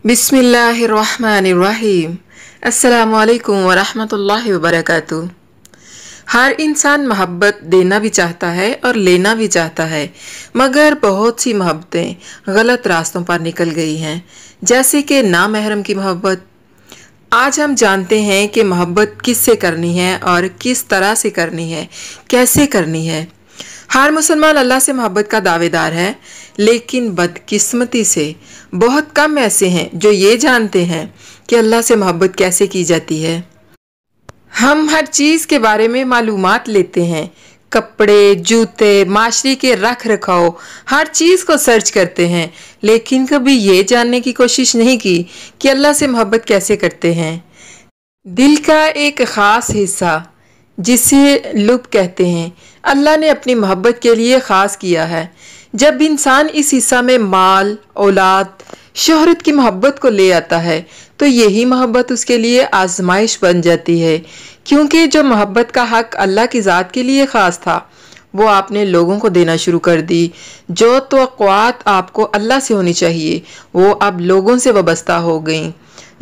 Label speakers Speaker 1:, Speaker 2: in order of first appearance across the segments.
Speaker 1: बिस्मिल्लाहिर्रहमानिर्रहीम। अस्सलामुअलैकुम वरहमतुल्लाहि वबरकातुह। हर इंसान मोहब्बत देना भी चाहता है और लेना भी चाहता है, मगर बहुत सी मोहब्बतें गलत रास्तों पर निकल गई हैं, जैसे कि नामहरम की मोहब्बत। आज हम जानते हैं कि मोहब्बत किससे करनी है और किस तरह से करनी है, कैसे करनी है। हर मुसलमान अल्लाह से मोहब्बत का दावेदार है, लेकिन बदकिस्मती से बहुत कम ऐसे हैं जो ये जानते हैं कि अल्लाह से मोहब्बत कैसे की जाती है। हम हर चीज़ के बारे में मालूमात लेते हैं, कपड़े, जूते, माशरे के रख रखाव, हर चीज़ को सर्च करते हैं, लेकिन कभी ये जानने की कोशिश नहीं की कि अल्लाह से मोहब्बत कैसे करते हैं। दिल का एक ख़ास हिस्सा जिसे लुब कहते हैं, अल्लाह ने अपनी मोहब्बत के लिए ख़ास किया है। जब इंसान इस हिस्सा में माल, औलाद, शोहरत की मोहब्बत को ले आता है, तो यही मोहब्बत उसके लिए आजमाइश बन जाती है, क्योंकि जो मोहब्बत का हक अल्लाह की ज़ात के लिए ख़ास था, वो आपने लोगों को देना शुरू कर दी। जो तवक्कुआत आपको अल्लाह से होनी चाहिए, वो अब लोगों से वाबस्ता हो गई।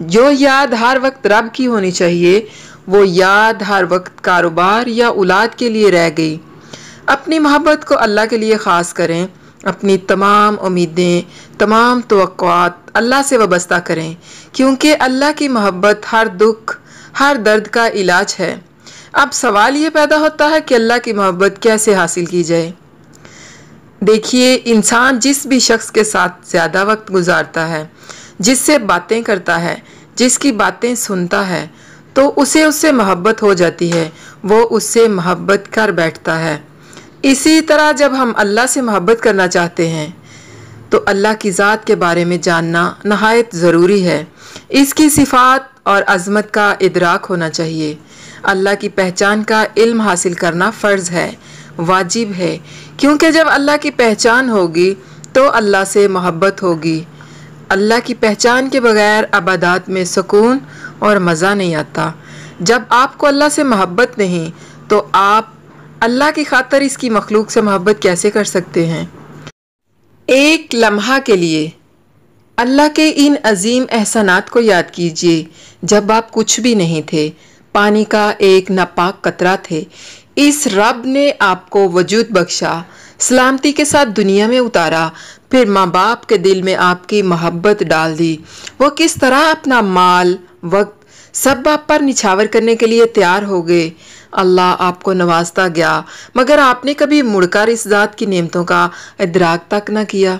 Speaker 1: जो याद हर वक्त रब की होनी चाहिए, वो याद हर वक्त कारोबार या औलाद के लिए रह गई। अपनी मोहब्बत को अल्लाह के लिए ख़ास करें, अपनी तमाम उम्मीदें, तमाम तवक्कुआत अल्लाह से वाबस्ता करें, क्योंकि अल्लाह की मोहब्बत हर दुख, हर दर्द का इलाज है। अब सवाल ये पैदा होता है कि अल्लाह की मोहब्बत कैसे हासिल की जाए। देखिए, इंसान जिस भी शख्स के साथ ज़्यादा वक्त गुजारता है, जिससे बातें करता है, जिसकी बातें सुनता है, तो उसे उससे मोहब्बत हो जाती है, वो उससे मोहब्बत कर बैठता है। इसी तरह जब हम अल्लाह से मोहब्बत करना चाहते हैं, तो अल्लाह की ज़ात के बारे में जानना नहायत ज़रूरी है। इसकी सिफ़ात और अज़मत का इदराक होना चाहिए। अल्लाह की पहचान का इल्म हासिल करना फ़र्ज़ है, वाजिब है, क्योंकि जब अल्लाह की पहचान होगी तो अल्लाह से मोहब्बत होगी। अल्लाह की पहचान के बगैर अबादात में सुकून और मज़ा नहीं आता। जब आपको अल्लाह से मोहब्बत नहीं, तो आप अल्लाह की खातिर इसकी मखलूक से मोहब्बत कैसे कर सकते हैं। एक लम्हा के लिए अल्लाह के इन अजीम एहसानात को याद कीजिए। जब आप कुछ भी नहीं थे, पानी का एक नापाक कतरा थे, इस रब ने आपको वजूद बख्शा, सलामती के साथ दुनिया में उतारा, फिर माँ बाप के दिल में आपकी मोहब्बत डाल दी। वो किस तरह अपना माल, वक्त सब आप पर निछावर करने के लिए तैयार हो गए। अल्लाह आपको नवाजता गया, मगर आपने कभी मुड़कर इस ज़ात की नेमतों का इदराक तक न किया।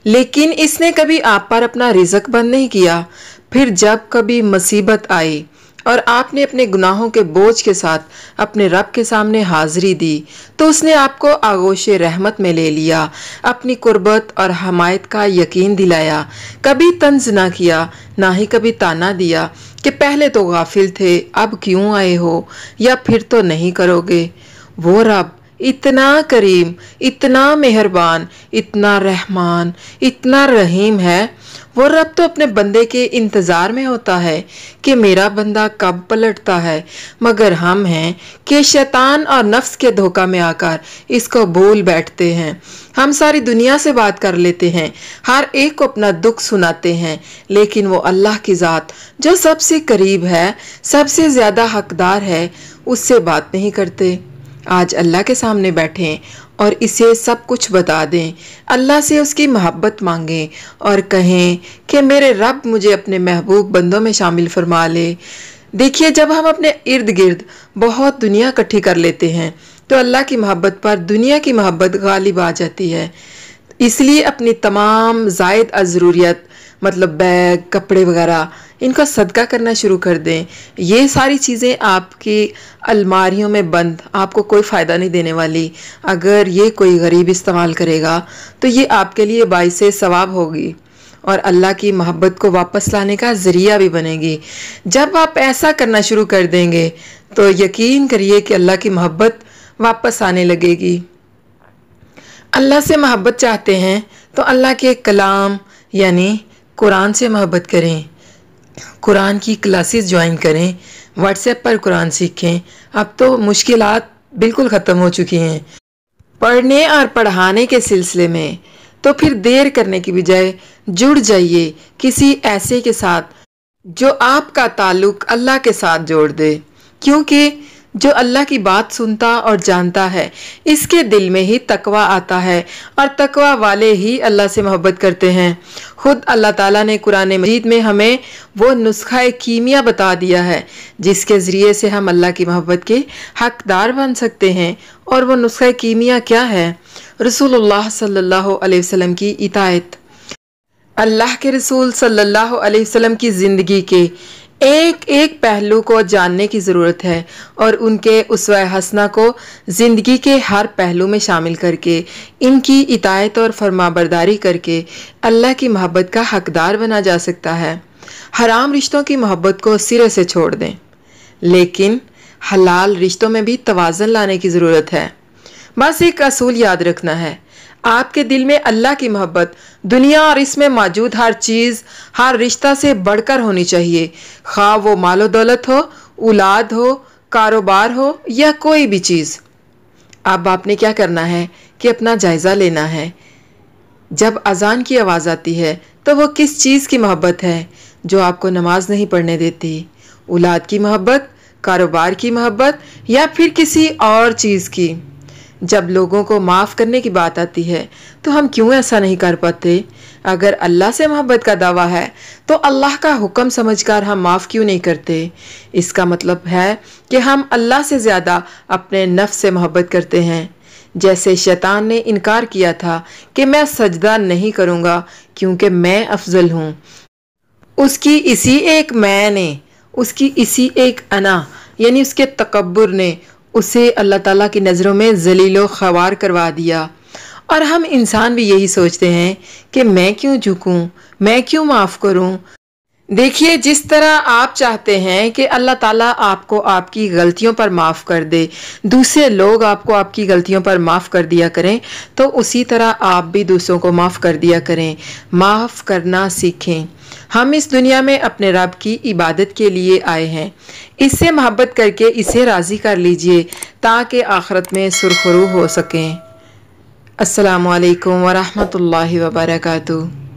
Speaker 1: लेकिन इसने कभी आप पर अपना रिज़्क बंद नहीं किया। फिर जब कभी मुसीबत आई और आपने अपने गुनाहों के बोझ के साथ अपने रब के सामने हाजिरी दी, तो उसने आपको आगोश रहमत में ले लिया, अपनी कुर्बत और हमायत का यकीन दिलाया। कभी तंज ना किया, ना ही कभी ताना दिया कि पहले तो गाफिल थे, अब क्यों आए हो, या फिर तो नहीं करोगे। वो रब इतना करीम, इतना मेहरबान, इतना रहमान, इतना रहीम है। वो रब तो अपने बंदे के इंतज़ार में होता है कि मेरा बंदा कब पलटता है, मगर हम हैं कि शैतान और नफ्स के धोखा में आकर इसको भूल बैठते हैं। हम सारी दुनिया से बात कर लेते हैं, हर एक को अपना दुख सुनाते हैं, लेकिन वो अल्लाह की ज़ात जो सबसे करीब है, सबसे ज़्यादा हकदार है, उससे बात नहीं करते। आज अल्लाह के सामने बैठें और इसे सब कुछ बता दें, अल्लाह से उसकी मोहब्बत मांगें और कहें कि मेरे रब मुझे अपने महबूब बंदों में शामिल फरमा ले। देखिए, जब हम अपने इर्द गिर्द बहुत दुनिया इकट्ठी कर लेते हैं, तो अल्लाह की मोहब्बत पर दुनिया की मोहब्बत गालिब आ जाती है। इसलिए अपनी तमाम ज़ायद ज़रूरियत, मतलब बैग, कपड़े वगैरह, इनका सदका करना शुरू कर दें। ये सारी चीज़ें आपकी अलमारियों में बंद, आपको कोई फ़ायदा नहीं देने वाली। अगर ये कोई गरीब इस्तेमाल करेगा, तो ये आपके लिए बाइसे सवाब होगी और अल्लाह की मोहब्बत को वापस लाने का ज़रिया भी बनेगी। जब आप ऐसा करना शुरू कर देंगे, तो यकीन करिए कि अल्लाह की मोहब्बत वापस आने लगेगी। अल्लाह से मोहब्बत चाहते हैं तो अल्लाह के कलाम यानी कुरान से मोहब्बत करें, कुरान की क्लासेस ज्वाइन करें, व्हाट्सएप पर कुरान सीखें। अब तो मुश्किलात बिल्कुल ख़त्म हो चुकी हैं। पढ़ने और पढ़ाने के सिलसिले में तो फिर देर करने की बजाय जुड़ जाइए किसी ऐसे के साथ जो आपका ताल्लुक अल्लाह के साथ जोड़ दे, क्योंकि जो अल्लाह की बात सुनता और जानता है इसके दिल में ही तकवा आता है और तकवा वाले ही अल्लाह से मोहब्बत करते हैं। खुद अल्लाह ताला ने कुरान मजीद में हमें वो नुस्खा कीमिया बता दिया है जिसके ज़रिए से हम अल्लाह की मोहब्बत के हकदार बन सकते हैं। और वो नुस्खा कीमिया क्या है? रसूलुल्लाह सल्लल्लाहु अलैहि वसल्लम की इताअत। अल्लाह के रसूल सल्लल्लाहु अलैहि वसल्लम की ज़िंदगी के एक एक पहलू को जानने की ज़रूरत है और उनके उसवा हसना को ज़िंदगी के हर पहलू में शामिल करके इनकी इताअत और फरमाबरदारी करके अल्लाह की मोहब्बत का हकदार बना जा सकता है। हराम रिश्तों की मोहब्बत को सिरे से छोड़ दें, लेकिन हलाल रिश्तों में भी तवाज़ुन लाने की ज़रूरत है। बस एक असूल याद रखना है, आपके दिल में अल्लाह की मोहब्बत दुनिया और इसमें मौजूद हर चीज़, हर रिश्ता से बढ़कर होनी चाहिए, खा वो मालो दौलत हो, औलाद हो, कारोबार हो या कोई भी चीज़। अब आपने क्या करना है कि अपना जायज़ा लेना है। जब अजान की आवाज़ आती है तो वो किस चीज़ की मोहब्बत है जो आपको नमाज नहीं पढ़ने देती? औलाद की मोहब्बत, कारोबार की मोहब्बत या फिर किसी और चीज़ की? जब लोगों को माफ़ करने की बात आती है तो हम क्यों ऐसा नहीं कर पाते? अगर अल्लाह से मोहब्बत का दावा है तो अल्लाह का हुक्म समझकर हम माफ़ क्यों नहीं करते? इसका मतलब है कि हम अल्लाह से ज़्यादा अपने नफ्स से मोहब्बत करते हैं। जैसे शैतान ने इनकार किया था कि मैं सजदा नहीं करूँगा क्योंकि मैं अफजल हूँ। उसकी इसी एक मैं ने, उसकी इसी एक अना यानी उसके तकब्बुर ने उसे अल्लाह ताला की नज़रों में ज़लीलो ख़वार करवा दिया। और हम इंसान भी यही सोचते हैं कि मैं क्यों झुकूं, मैं क्यों माफ़ करूं। देखिए, जिस तरह आप चाहते हैं कि अल्लाह ताला आपको आपकी गलतियों पर माफ़ कर दे, दूसरे लोग आपको आपकी गलतियों पर माफ़ कर दिया करें, तो उसी तरह आप भी दूसरों को माफ़ कर दिया करें। माफ़ करना सीखें। हम इस दुनिया में अपने रब की इबादत के लिए आए हैं। इससे मोहब्बत करके इसे राज़ी कर लीजिए ताकि आखिरत में सुरखरू हो सकें। अस्सलामु अलैकुम वरहमतुल्लाहि वबरकातुहू।